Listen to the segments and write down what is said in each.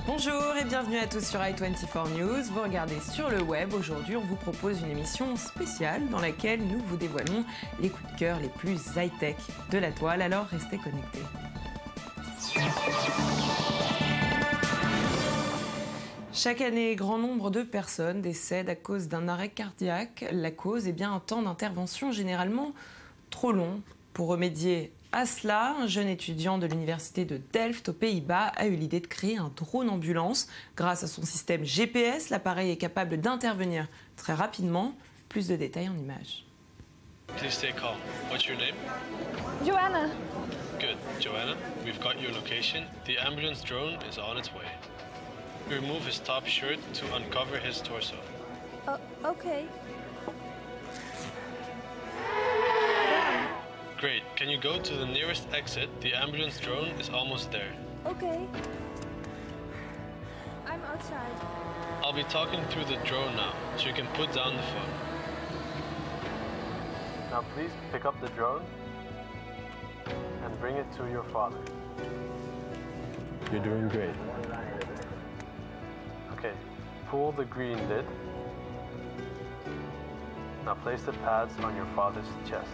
Bonjour et bienvenue à tous sur i24 News. Vous regardez sur le web. Aujourd'hui, on vous propose une émission spéciale dans laquelle nous vous dévoilons les coups de cœur les plus high-tech de la toile. Alors restez connectés. Chaque année, grand nombre de personnes décèdent à cause d'un arrêt cardiaque. La cause est bien un temps d'intervention généralement trop long. Pour remédier à cela, un jeune étudiant de l'université de Delft aux Pays-Bas a eu l'idée de créer un drone ambulance. Grâce à son système GPS, l'appareil est capable d'intervenir très rapidement. Plus de détails en images. Please stay calm. What's your name? Joanna. Good, Joanna. We've got your location. The ambulance drone is on its way. Remove his top shirt to uncover his torso. Okay. Great. Can you go to the nearest exit? The ambulance drone is almost there. Okay. I'm outside. I'll be talking through the drone now, so you can put down the phone. Now please pick up the drone and bring it to your father. You're doing great. Okay, pull the green lid. Now place the pads on your father's chest.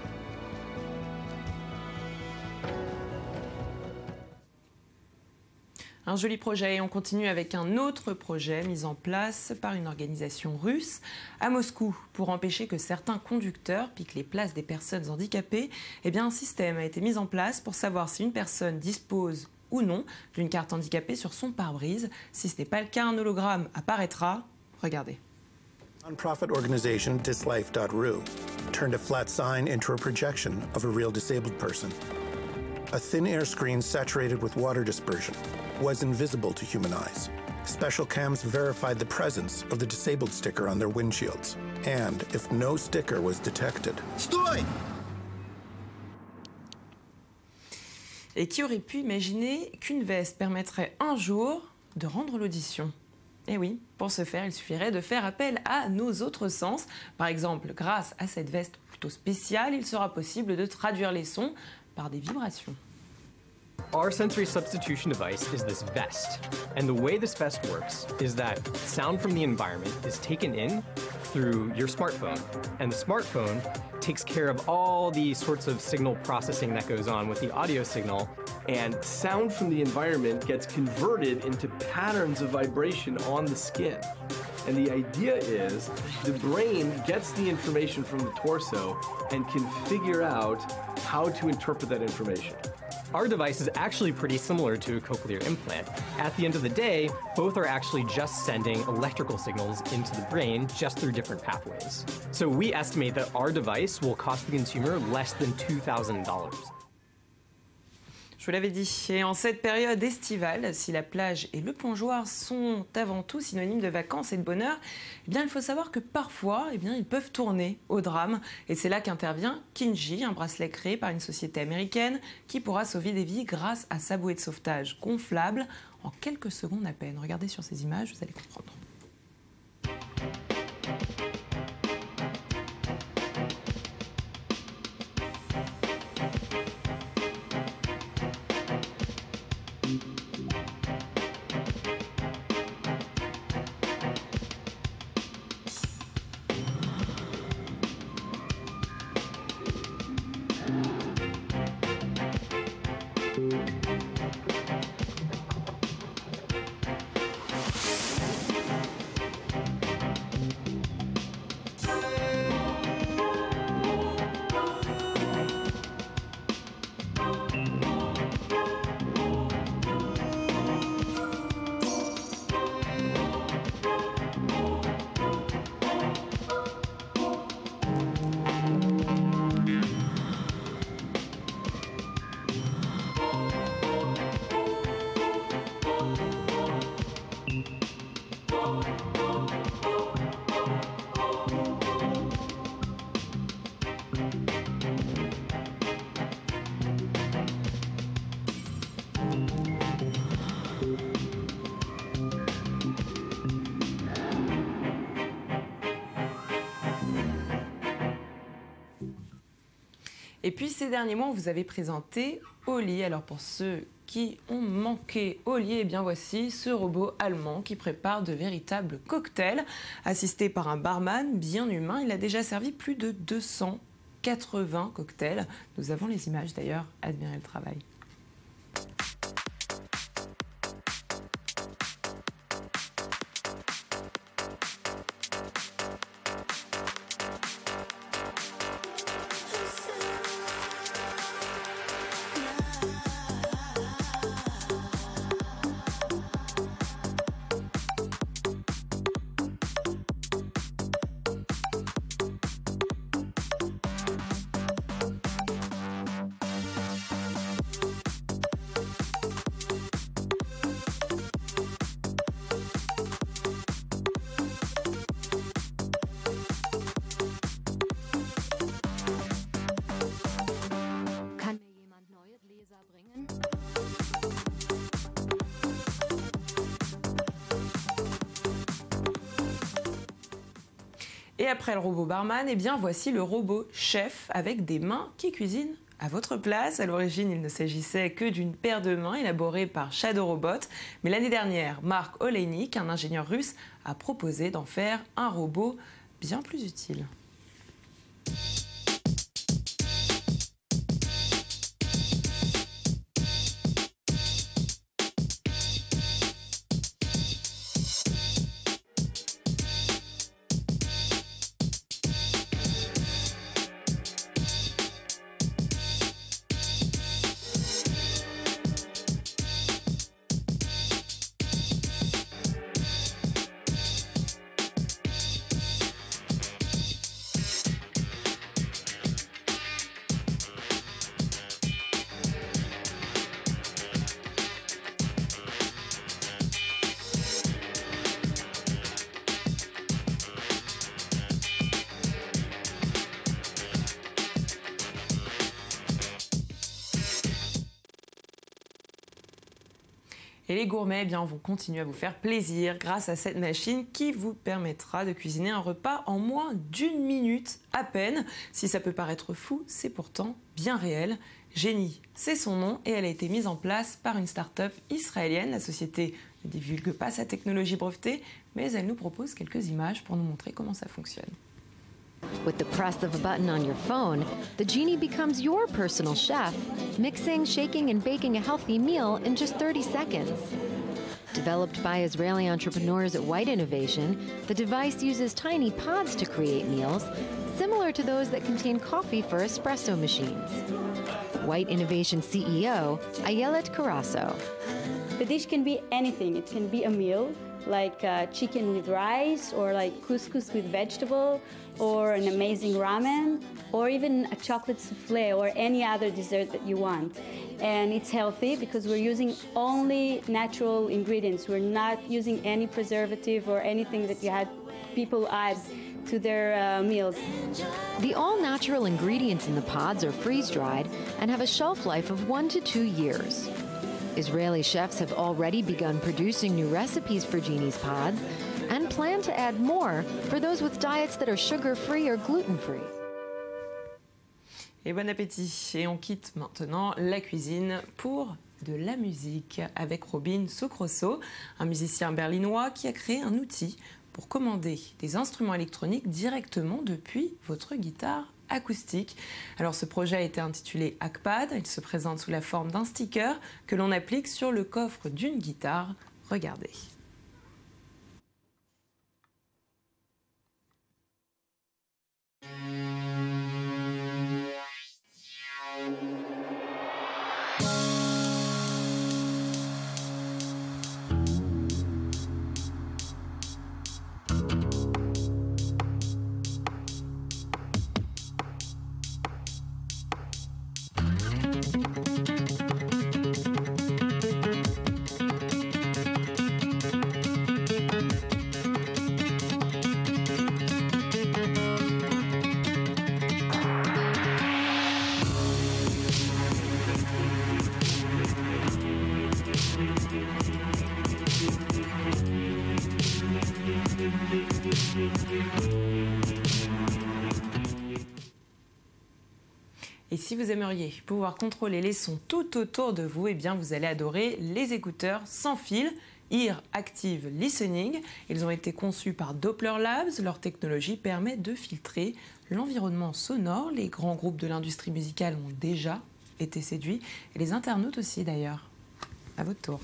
Un joli projet et on continue avec un autre projet mis en place par une organisation russe à Moscou pour empêcher que certains conducteurs piquent les places des personnes handicapées. Eh bien, un système a été mis en place pour savoir si une personne dispose ou non d'une carte handicapée sur son pare-brise. Si ce n'est pas le cas, un hologramme apparaîtra. Regardez. Non-profit organization dislife.ru turned a flat sign into a projection of a real disabled person. A thin air screen saturated with water dispersion was invisible to human eyes. Special cams verified the presence of the disabled sticker on their windshields. And if no sticker was detected... Sтой! Et qui aurait pu imaginer qu'une veste permettrait un jour de rendre l'audition? Eh oui, pour ce faire, il suffirait de faire appel à nos autres sens. Par exemple, grâce à cette veste plutôt spéciale, il sera possible de traduire les sons par des vibrations. Our sensory substitution device is this vest. And the way this vest works is that sound from the environment is taken in through your smartphone. And the smartphone takes care of all the sorts of signal processing that goes on with the audio signal. And sound from the environment gets converted into patterns of vibration on the skin. And the idea is the brain gets the information from the torso and can figure out how to interpret that information. Our device is actually pretty similar to a cochlear implant. At the end of the day, both are actually just sending electrical signals into the brain just through different pathways. So we estimate that our device will cost the consumer less than $2,000. Je vous l'avais dit, et en cette période estivale, si la plage et le plongeoir sont avant tout synonymes de vacances et de bonheur, eh bien, il faut savoir que parfois, eh bien, ils peuvent tourner au drame. Et c'est là qu'intervient Kinji, un bracelet créé par une société américaine qui pourra sauver des vies grâce à sa bouée de sauvetage gonflable en quelques secondes à peine. Regardez sur ces images, vous allez comprendre. Et puis ces derniers mois, on vous avait présenté Oli. Alors pour ceux qui ont manqué Oli, eh bien voici ce robot allemand qui prépare de véritables cocktails. Assisté par un barman bien humain, il a déjà servi plus de 280 cocktails. Nous avons les images d'ailleurs, admirez le travail. Et après le robot barman, eh bien voici le robot chef avec des mains qui cuisinent à votre place. À l'origine, il ne s'agissait que d'une paire de mains élaborée par Shadow Robot. Mais l'année dernière, Mark Oleynik, un ingénieur russe, a proposé d'en faire un robot bien plus utile. Et les gourmets, eh bien, vont continuer à vous faire plaisir grâce à cette machine qui vous permettra de cuisiner un repas en moins d'1 minute à peine. Si ça peut paraître fou, c'est pourtant bien réel. Génie, c'est son nom et elle a été mise en place par une start-up israélienne. La société ne divulgue pas sa technologie brevetée, mais elle nous propose quelques images pour nous montrer comment ça fonctionne. With the press of a button on your phone, the Genie becomes your personal chef, mixing, shaking, and baking a healthy meal in just 30 seconds. Developed by Israeli entrepreneurs at White Innovation, the device uses tiny pods to create meals, similar to those that contain coffee for espresso machines. White Innovation CEO, Ayelet Carasso. The dish can be anything. It can be a meal, like chicken with rice, or like couscous with vegetable, or an amazing ramen, or even a chocolate souffle, or any other dessert that you want. And it's healthy because we're using only natural ingredients. We're not using any preservative or anything that you had people add to their meals. The all-natural ingredients in the pods are freeze-dried and have a shelf life of 1 to 2 years. Israeli chefs have already begun producing new recipes for Genie's pods and plan to add more for those with diets that are sugar-free or gluten-free. Et bon appétit. Et on quitte maintenant la cuisine pour de la musique avec Robin Sucrosso, un musicien berlinois qui a créé un outil pour commander des instruments électroniques directement depuis votre guitare acoustique. Alors ce projet a été intitulé Hackpad. Il se présente sous la forme d'un sticker que l'on applique sur le coffre d'une guitare. Regardez. Et si vous aimeriez pouvoir contrôler les sons tout autour de vous, eh bien vous allez adorer les écouteurs sans fil Ear Active Listening. Ils ont été conçus par Doppler Labs. Leur technologie permet de filtrer l'environnement sonore. Les grands groupes de l'industrie musicale ont déjà été séduits, et les internautes aussi d'ailleurs. À votre tour.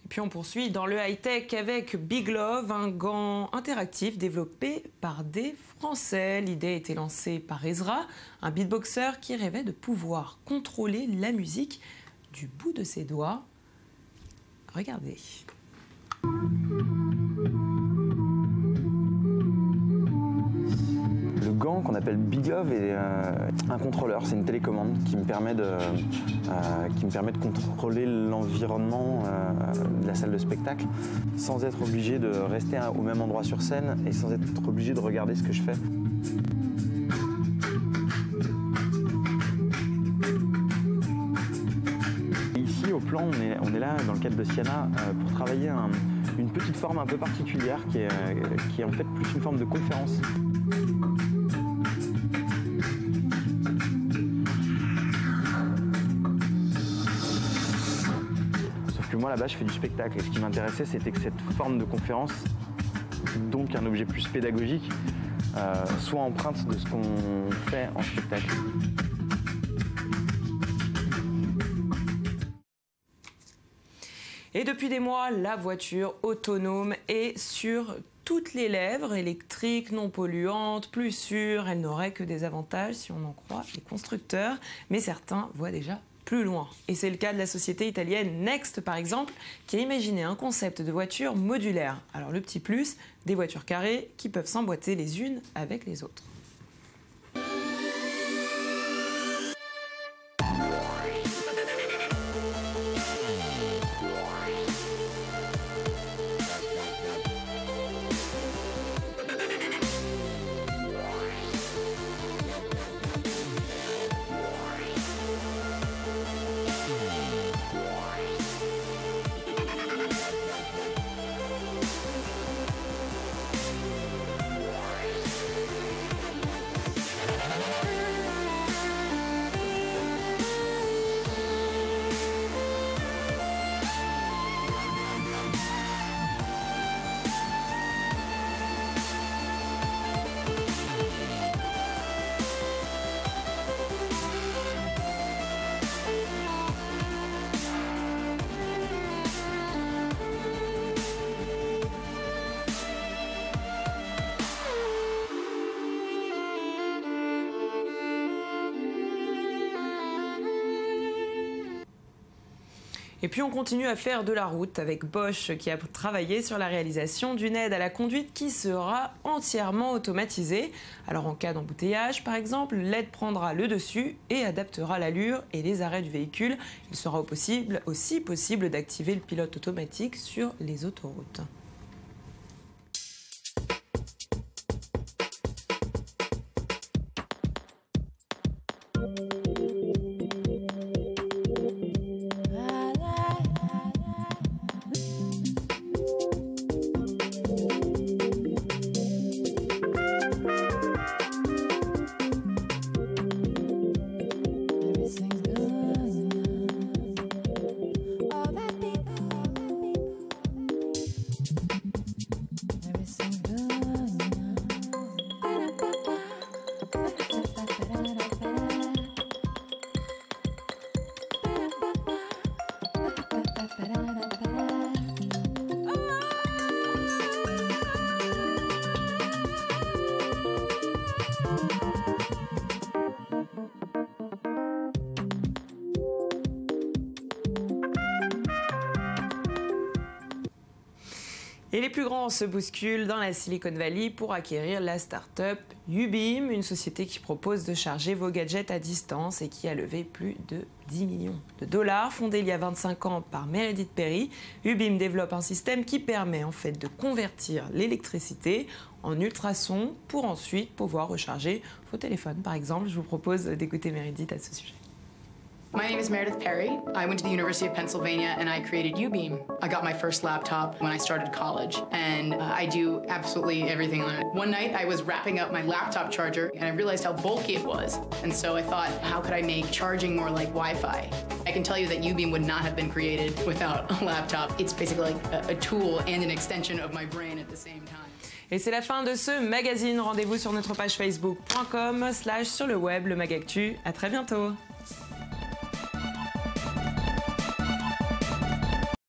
Puis on poursuit dans le high-tech avec Big Love, un gant interactif développé par des Français. L'idée a été lancée par Ezra, un beatboxer qui rêvait de pouvoir contrôler la musique du bout de ses doigts. Regardez. Le gant qu'on appelle Big Love est un contrôleur, c'est une télécommande qui me permet de contrôler l'environnement de la salle de spectacle sans être obligé de rester au même endroit sur scène et sans être obligé de regarder ce que je fais. Et ici au plan, on est là dans le cadre de Siana pour travailler une petite forme un peu particulière qui est en fait plus une forme de conférence. Moi là-bas je fais du spectacle et ce qui m'intéressait c'était que cette forme de conférence, donc un objet plus pédagogique, soit empreinte de ce qu'on fait en spectacle. Et depuis des mois, la voiture autonome est sur toutes les lèvres, électrique, non polluante, plus sûre. Elle n'aurait que des avantages si on en croit les constructeurs, mais certains voient déjà plus loin. Et c'est le cas de la société italienne Next, par exemple, qui a imaginé un concept de voiture modulaire. Alors le petit plus, des voitures carrées qui peuvent s'emboîter les unes avec les autres. Et puis on continue à faire de la route avec Bosch qui a travaillé sur la réalisation d'une aide à la conduite qui sera entièrement automatisée. Alors en cas d'embouteillage par exemple, l'aide prendra le dessus et adaptera l'allure et les arrêts du véhicule. Il sera aussi possible d'activer le pilote automatique sur les autoroutes. Et les plus grands se bousculent dans la Silicon Valley pour acquérir la start-up Ubeam, une société qui propose de charger vos gadgets à distance et qui a levé plus de 10 millions de dollars. Fondée il y a 25 ans par Meredith Perry, Ubeam développe un système qui permet en fait de convertir l'électricité en ultrasons pour ensuite pouvoir recharger vos téléphones. Par exemple, je vous propose d'écouter Meredith à ce sujet. My name is Meredith Perry. I went to the University of Pennsylvania and I created Ubeam. I got my first laptop when I started college and I do absolutely everything on it. One night I was wrapping up my laptop charger and I realized how bulky it was. And so I thought, how could I make charging more like Wi-Fi? I can tell you that Ubeam would not have been created without a laptop. It's basically like a tool and an extension of my brain at the same time. Et c'est la fin de ce magazine. Rendez-vous sur notre page facebook.com/sur le web, le Magactu. À très bientôt.